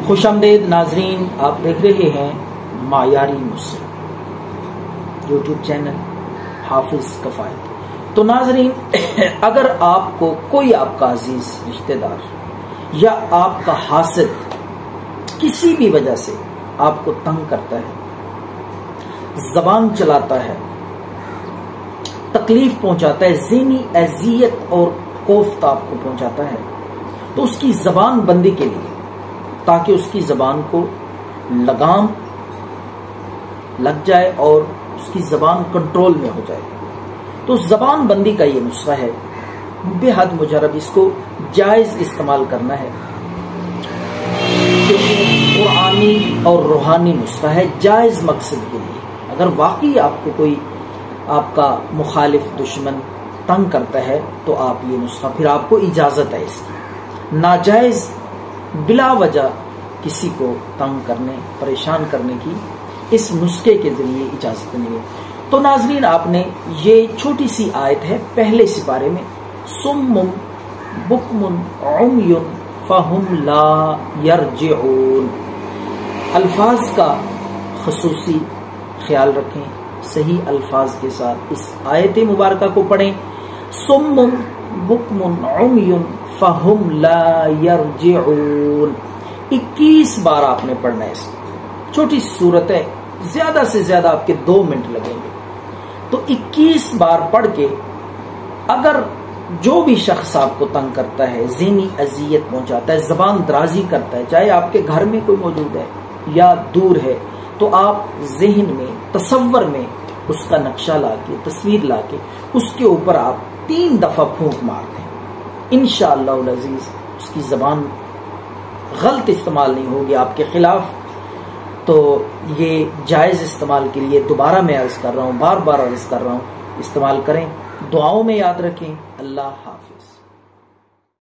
خوش آمدید ناظرین، آپ دیکھ رہے ہیں معیاری نسخے یوٹیوب چینل حافظ کفایت۔ تو ناظرین، اگر آپ کو کوئی آپ کا عزیز رشتہ دار یا آپ کا حاسد کسی بھی وجہ سے آپ کو تنگ کرتا ہے، زبان چلاتا ہے، تکلیف پہنچاتا ہے، ذہنی اذیت اور کوفت آپ کو پہنچاتا ہے، تو اس کی زبان بندی کے لیے، تاکہ اس کی زبان کو لگام لگ جائے اور اس کی زبان کنٹرول میں ہو جائے، تو زبان بندی کا یہ نسخہ ہے، بے حد مجرب، اس کو جائز استعمال کرنا ہے، کیونکہ قرآنی اور روحانی نسخہ ہے، جائز مقصد کے لیے۔ اگر واقعی آپ کو کوئی آپ کا مخالف دشمن تنگ کرتا ہے تو آپ یہ نسخہ، پھر آپ کو اجازت ہے اس کی، ناجائز بلا وجہ کسی کو تنگ کرنے، پریشان کرنے کی اس نسخے کے ذریعے اجازت نہیں ہے۔ تو ناظرین، آپ نے یہ چھوٹی سی آیت ہے پہلے سپارے میں، صم بکم عمی فہم لا یرجعون، الفاظ کا خصوصی خیال رکھیں، صحیح الفاظ کے ساتھ اس آیت مبارکہ کو پڑھیں، صم بکم عمی فہم لا یرجعون، 21 بار آپ نے پڑھنا ہے۔ اس چھوٹی سی صورت ہے، زیادہ سے زیادہ آپ کے 2 منٹ لگیں گے، تو 21 بار پڑھ کے اگر جو بھی شخص آپ کو تنگ کرتا ہے، ذہنی اذیت پہنچاتا ہے، زبان درازی کرتا ہے، چاہے آپ کے گھر میں کوئی موجود ہے یا دور ہے، تو آپ ذہن میں، تصور میں اس کا نقشہ لا کے، تصویر لا کے اس کے اوپر آپ 3 دفعہ پھونک مار دیں، انشاءاللہ العزیز اس کی زبان غلط استعمال نہیں ہوگی آپ کے خلاف۔ تو یہ جائز استعمال کے لیے دوبارہ میں عرض کر رہا ہوں، بار بار عرض کر رہا ہوں، استعمال کریں، دعاؤں میں یاد رکھیں۔ اللہ حافظ۔